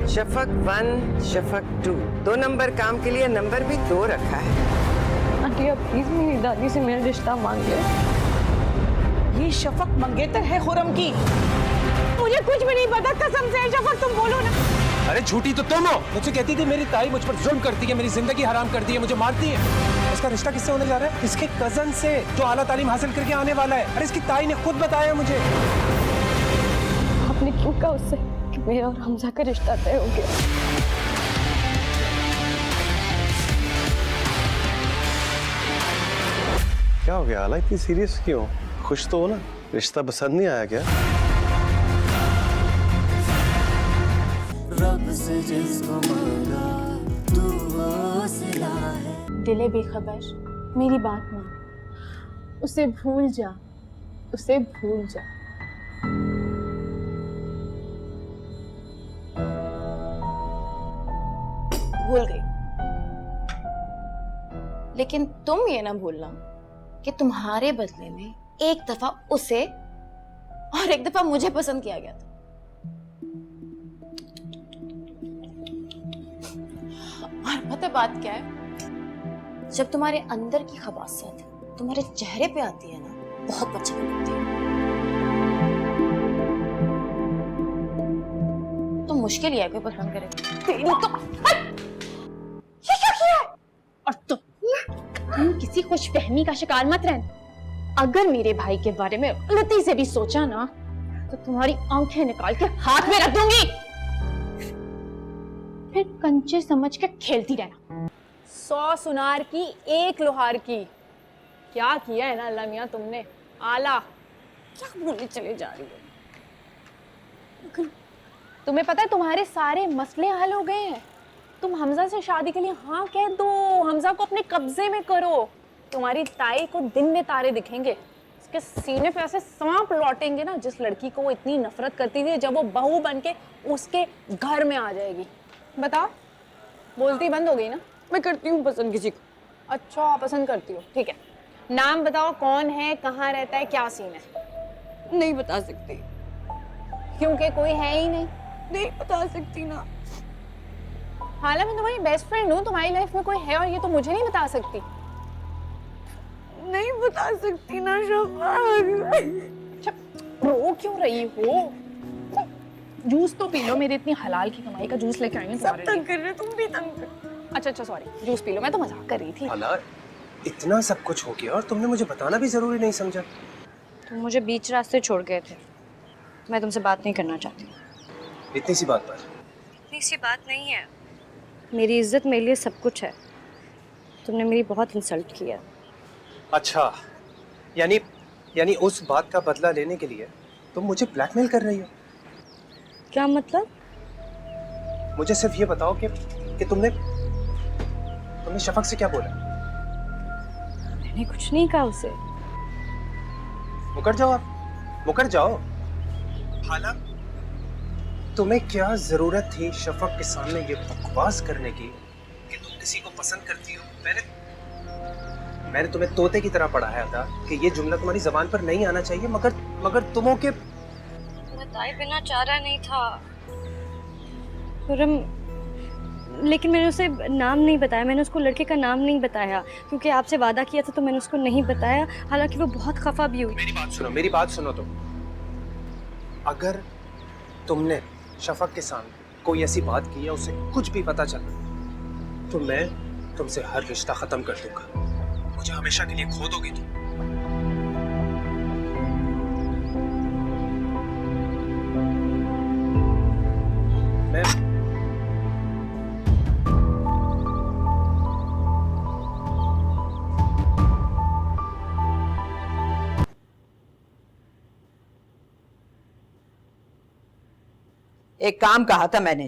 Shafaq 1, Shafaq 2, 2 number काम के लिए नंबर भी 2 रखा है। आंटी आप प्लीज मेरी दादी से मेरा रिश्ता मांग ले। ये शफक मंगेतर है खुरम की। मुझे कुछ भी नहीं पता, कसम से शफक तुम बोलो ना। अरे झूठी तो तुम हो। मुझसे कहती थी मेरी ताई मुझ पर जुल्म करती है, मेरी जिंदगी हराम करती है, मुझे मारती है। इसका रिश्ता किससे होने जा रहा है? इसके कजन से जो आला तालीम हासिल करके आने वाला है। अरे इसकी ताई ने खुद बताया मुझे। आपने क्यों कहा उससे कि मेरा और हमजा का रिश्ता तय हो गया? क्या हो गया आला, इतनी सीरियस क्यों? खुश तो हो ना? रिश्ता पसंद नहीं आया क्या? रब से जिसको मांगा तू वो सिला है। दिले बेखबर, मेरी बात मान, उसे भूल जा, उसे भूल जा। भूल गई, लेकिन तुम ये ना भूलना कि तुम्हारे बदले में एक दफा उसे और एक दफा मुझे पसंद किया गया था। और पता बात क्या है, जब तुम्हारे अंदर की खबासियत तुम्हारे चेहरे पे आती है ना, बहुत अच्छी लगती है। तो मुश्किल ही है कोई पसंद करे। तेरी तो ये क्या किया है? और तुम किसी खुशफहमी का शिकार मत रहना। अगर मेरे भाई के बारे में गलती से भी सोचा ना, तो तुम्हारी आंखें निकाल के हाथ में रख दूंगी। फिर कंचे समझ के खेलती रहना। 100 सुनार की 1 लोहार की। क्या किया है ना अल्लाह मियां तुमने। आला क्या बोलने चले जा रही हो? तुम्हें पता है तुम्हारे सारे मसले हल हो गए हैं। तुम हमजा से शादी के लिए हाँ कह दो, हमजा को अपने कब्जे में करो। तुम्हारी ताई को दिन में तारे दिखेंगे, उसके सीने पे ऐसे सांप लौटेंगे ना, जिस लड़की को वो इतनी नफरत करती थी, जब वो बहू बन के उसके घर में आ जाएगी। बता, बोलती बंद हो गई ना? मैं करती हूँ पसंद किसी को। अच्छा पसंद करती हो, ठीक है। नाम बताओ, कौन है, कहाँ रहता है, क्या सीन है? नहीं बता सकती। क्योंकि कोई है ही नहीं। नहीं बता सकती ना। हालांकि मैं तुम्हारी बेस्ट फ्रेंड हूँ, तुम्हारी लाइफ में कोई है और ये तो मुझे नहीं बता सकती। नहीं बता सकती ना शफक। अच्छा रो क्यों रही हो? जूस तो पी लो, मेरी इतनी हलाल की कमाई का जूस लेके आई हूँ तुम्हारे लिए। तंग कर रहे, तुम भी तंग कर। अच्छा सॉरी, जूस पी लो, मैं तो मजाक कर रही थी। आला, इतना सब कुछ हो गया और तुमने मुझे बताना भी जरूरी नहीं समझा। तुम मुझे बीच रास्ते छोड़ गए थे। मैं तुमसे बात नहीं करना चाहती। इतनी सी बात पर? इतनी सी बात नहीं है। मेरी इज्जत मेरे लिए सब कुछ है। तुमने मेरी बहुत इंसल्ट किया। अच्छा, यानी उस बात का बदला लेने के लिए तुम मुझे ब्लैकमेल कर रही हो? क्या मतलब? मुझे सिर्फ ये बताओ कि तुमने शफक से क्या बोला? मैंने कुछ नहीं कहा उसे। मुकर जाओ, आप मुकर जाओ। हालांकि तुम्हें क्या जरूरत थी शफक के सामने ये बकवास करने की कि तुम किसी को पसंद करती हो? मैंने तुम्हें तोते की तरह पढ़ाया था कि ये जुमला तुम्हारी जबान पर नहीं आना चाहिए, मगर तुम हो के बताए बिना चारा नहीं था खुरम। लेकिन मैंने उसे नाम नहीं बताया, मैंने उसको लड़के का नाम नहीं बताया क्योंकि आपसे वादा किया था, तो मैंने उसको नहीं बताया। हालांकि वो बहुत खफा भी हुई। मेरी बात सुनो तुम। अगर तुमने शफक के सामने कोई ऐसी बात की या उसे कुछ भी पता चला तो मैं तुमसे हर रिश्ता खत्म कर दूंगा। मुझे हमेशा के लिए खो दोगी तुम। मैं एक काम कहा था मैंने,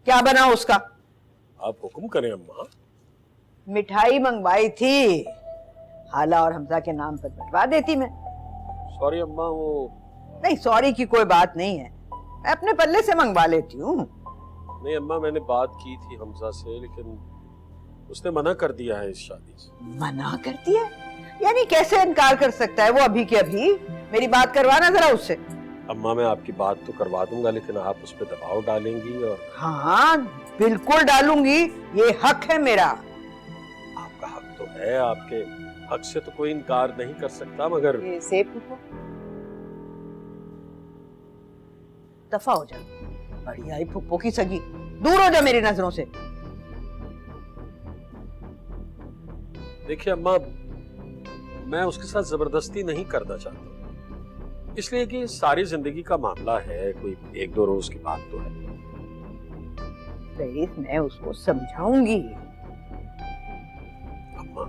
क्या बना उसका? आप हुक्म करें अम्मा। मिठाई मंगवाई थी, हाला और हमजा के नाम पर बंटवा देती मैं। सॉरी अम्मा, वो नहीं सॉरी की कोई बात नहीं है, मैं अपने पल्ले से मंगवा लेती हूँ। नहीं अम्मा, मैंने बात की थी हमजा से, लेकिन उसने मना कर दिया है इस शादी से। मना कर दिया? यानी कैसे इनकार कर सकता है वो? अभी के अभी मेरी बात करवाना जरा उससे। अम्मा मैं आपकी बात तो करवा दूंगा, लेकिन आप उस पर दबाव डालेंगी और हाँ बिल्कुल डालूंगी, ये हक है मेरा। आपका हक तो है, आपके हक से तो कोई इनकार नहीं कर सकता, मगर ये सेब फूफो, दफा हो जा, बड़ी आई फुप्पो की सगी, दूर हो जा मेरी नजरों से। देखिए अम्मा, मैं उसके साथ जबरदस्ती नहीं करना चाहता, इसलिए कि सारी जिंदगी का मामला है, कोई एक दो रोज की बात तो है। मैं उसको समझाऊंगी। अम्मा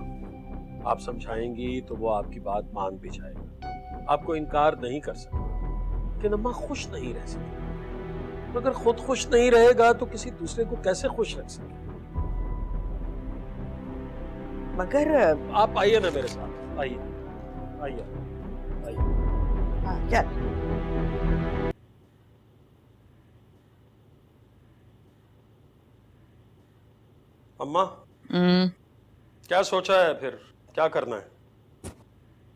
आप समझाएंगी तो वो आपकी बात मान भी जाएगा, आपको इनकार नहीं कर सकता, लेकिन अम्मा खुश नहीं रह सकती। तो अगर खुद खुश नहीं रहेगा तो किसी दूसरे को कैसे खुश रख सके? मगर आप आइए ना मेरे साथ, आइए आइए आइए। हाँ, चल। अम्मा क्या सोचा है फिर, क्या करना है?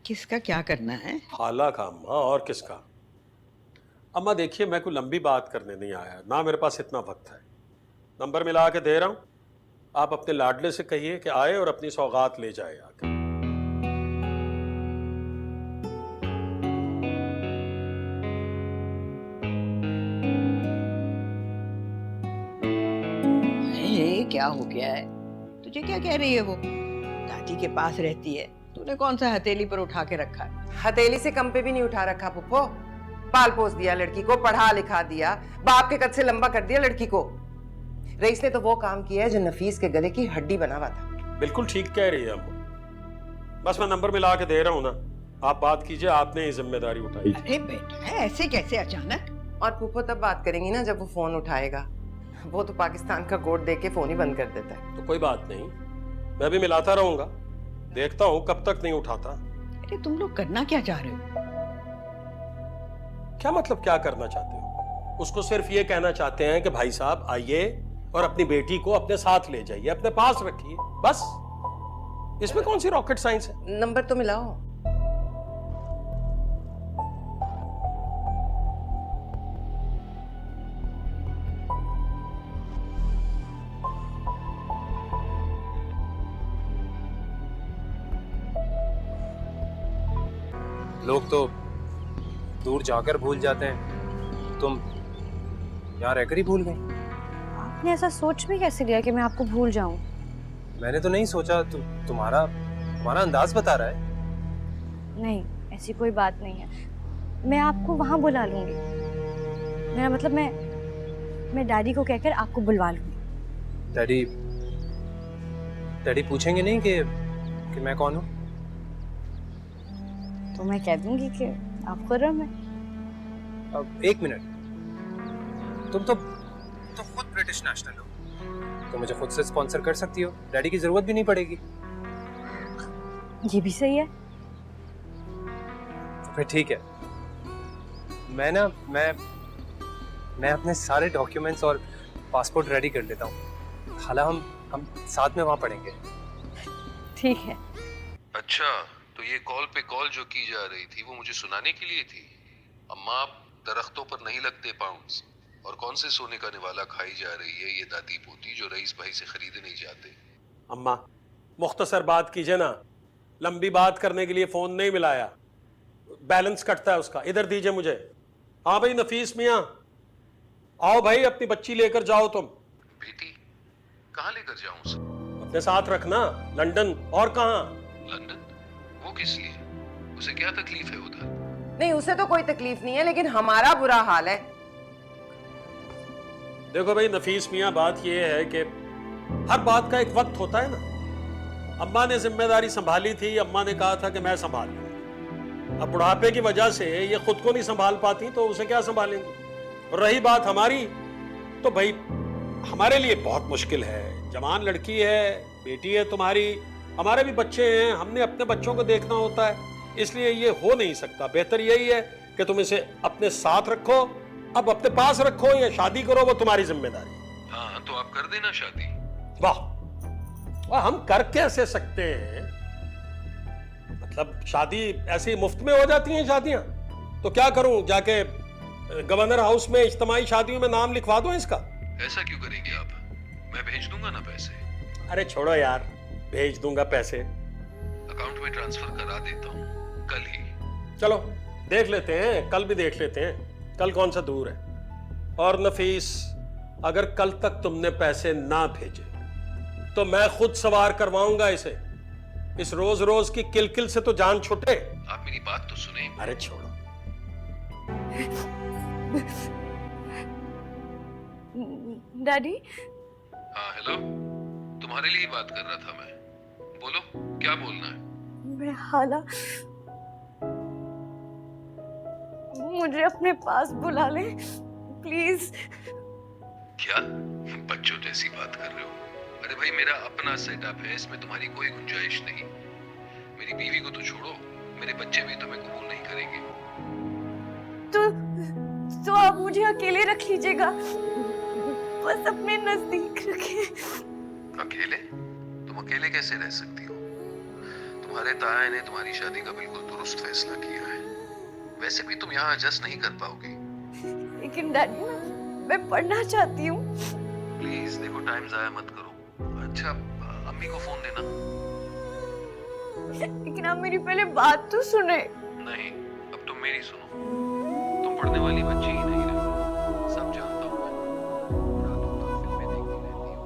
किसका क्या करना है? खाला का अम्मा, और किसका? अम्मा देखिए, मैं कोई लंबी बात करने नहीं आया, ना मेरे पास इतना वक्त है। नंबर मिला के दे रहा हूं, आप अपने लाडले से कहिए कि आए और अपनी सौगात ले जाए आके। ये क्या हो गया है? तुझे क्या कह रही है वो? दादी के पास रहती है, तूने कौन सा हथेली पर उठा के रखा है? हथेली से कम पे भी नहीं उठा रखा फूफो, पाल पोस दिया लड़की को, पढ़ा लिखा दिया, बाप के कद से लंबा कर दिया लड़की को। रईस ने तो वो काम किया है जो नफीस के गले की हड्डी बना हुआ था। बिल्कुल ठीक कह रही है अम्मा, बस मैं नंबर मिला के दे रहा हूं ना, आप बात कीजिए, आपने ये जिम्मेदारी उठाई। अरे बेटा, ऐसे कैसे अचानक? और फूफो तब बात करेंगी ना जब वो फोन उठाएगा, वो तो पाकिस्तान का कोड देके फोन ही बंद कर देता है। तो कोई बात नहीं, मैं भी मिलाता रहूंगा, देखता हूं कब तक नहीं उठाता। अरे तुम लोग करना क्या चाह रहे हो? क्या मतलब क्या करना चाहते हो? उसको सिर्फ ये कहना चाहते हैं कि भाई साहब आइए और अपनी बेटी को अपने साथ ले जाइए, अपने पास रखिए, बस। इसमें कौन सी रॉकेट साइंस है? नंबर तो मिलाओ। लोग तो दूर जाकर भूल जाते हैं, तुम यहाँ रहकर ही भूल गई। आपने ऐसा सोच भी कैसे लिया कि मैं आपको भूल जाऊं? मैंने तो नहीं सोचा, तुम्हारा अंदाज बता रहा है। नहीं, ऐसी कोई बात नहीं है, मैं आपको वहां बुला लूंगी। मेरा मतलब मैं डैडी को कहकर आपको बुलवा लूंगी। डैडी पूछेंगे नहीं कि मैं कौन हूँ? तो मैं कह दूंगी कि आप खुर्रम हैं। अब एक मिनट, तुम खुद ब्रिटिश नेशनल हो, तो मुझे खुद से स्पॉन्सर कर सकती हो, डैडी की जरूरत भी नहीं पड़ेगी। ये भी सही है। तो फिर ठीक है, मैं अपने सारे डॉक्यूमेंट्स और पासपोर्ट रेडी कर लेता हूँ। खाला हम साथ में वहाँ पढ़ेंगे। ठीक है। अच्छा, तो ये कॉल पे कॉल जो की जा रही थी वो मुझे सुनाने के लिए थी? अम्मा दरख्तों पर नहीं लगते पाउंड्स, और कौन से सोने का निवाला खाई जा रही है ये दादी पोती जो रईस भाई से खरीदे नहीं जाते? अम्मा मुख्तसर बात कीजिए ना, लंबी बात करने के लिए फोन नहीं मिलाया, बैलेंस कटता है उसका, इधर दीजिए मुझे। हाँ भाई नफीस मियाँ, आओ भाई, अपनी बच्ची लेकर जाओ तुम। बेटी कहाँ लेकर जाऊं उसे? अपने साथ रखना, लंदन। और कहाँ? लंदन? वो किस लिए? उसे क्या तकलीफ है उधर? नहीं, उसे तो कोई तकलीफ नहीं है, लेकिन हमारा बुरा हाल है। देखो भाई नफीस मियाँ, बात ये है कि हर बात का एक वक्त होता है ना। अम्मा ने जिम्मेदारी संभाली थी, अम्मा ने कहा था कि मैं संभाल लूँ। अब बुढ़ापे की वजह से ये खुद को नहीं संभाल पाती तो उसे क्या संभालेंगी। और रही बात हमारी, तो भाई हमारे लिए बहुत मुश्किल है। जवान लड़की है, बेटी है तुम्हारी, हमारे भी बच्चे हैं, हमने अपने बच्चों को देखना होता है, इसलिए ये हो नहीं सकता। बेहतर यही है कि तुम इसे अपने साथ रखो, अब अपने पास रखो या शादी करो, वो तुम्हारी जिम्मेदारी। हाँ तो आप कर देना शादी। वाह वाह, हम कर कैसे सकते हैं? मतलब शादी ऐसे ही मुफ्त में हो जाती हैं शादियां? तो क्या करूं, जाके गवर्नर हाउस में इज्तिमाई शादियों में नाम लिखवा दो इसका। ऐसा क्यों करेंगे आप? मैं भेज दूंगा ना पैसे। अरे छोड़ो यार, भेज दूंगा पैसे, अकाउंट में ट्रांसफर करा देता हूँ कल ही। चलो देख लेते हैं, कल भी देख लेते हैं, कल कौन सा दूर है। और नफीस, अगर कल तक तुमने पैसे ना भेजे तो मैं खुद सवार करवाऊंगा इसे। इस रोज रोज की किलकिल से तो जान छूटे। आप मेरी बात तो सुने। अरे छोड़ो। डैडी। हाँ हेलो, तुम्हारे लिए बात कर रहा था मैं। बोलो क्या बोलना है? मैं हाला, मुझे अपने पास बुला ले प्लीज। क्या बच्चों जैसी बात कर रहे हो? अरे भाई मेरा अपना सेटअप है, इसमें तुम्हारी कोई गुंजाइश नहीं। मेरी बीवी को तो छोड़ो, मेरे बच्चे भी तुम्हें कबूल नहीं करेंगे। तो आप मुझे अकेले रख लीजिएगा, बस अपने नजदीक रखिए। अकेले? तुम अकेले कैसे रह सकती हो? तुम्हारे ताया ने तुम्हारी शादी का बिल्कुल दुरुस्त फैसला किया है। वैसे भी तुम यहाँ एडजस्ट नहीं कर पाओगी। लेकिन डैडी मैं पढ़ना चाहती हूँ। प्लीज देखो, टाइम जाया मत करो। अच्छा अम्मी को फोन देना। लेकिन आप मेरी पहले बात तो सुने। नहीं, अब तुम मेरी सुनो। तुम पढ़ने वाली बच्ची ही नहीं रही, सब जानता हूँ मैं। रातों भर फिल्में देखती रहती हो।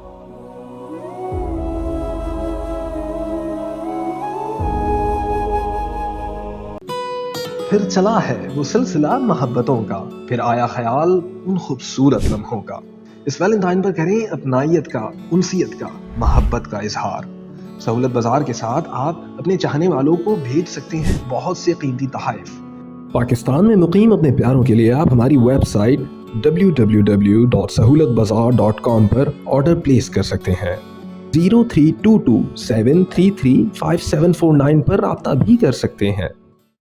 फिर चला है वो सिलसिला मोहब्बतों का, फिर आया ख्याल उन खूबसूरत लम्हों का। इस वैलेंटाइन पर करें अपनाइयत का, उनसियत का, मोहब्बत का इजहार। सहूलत बाजार के साथ आप अपने चाहने वालों को भेज सकते हैं बहुत से कीमती तोहफे। पाकिस्तान में मुकीम अपने प्यारों के लिए आप हमारी वेबसाइट www.sahulatbazaar.com पर ऑर्डर प्लेस कर सकते हैं। 0322 733 5749 पर राब्ता भी कर सकते हैं।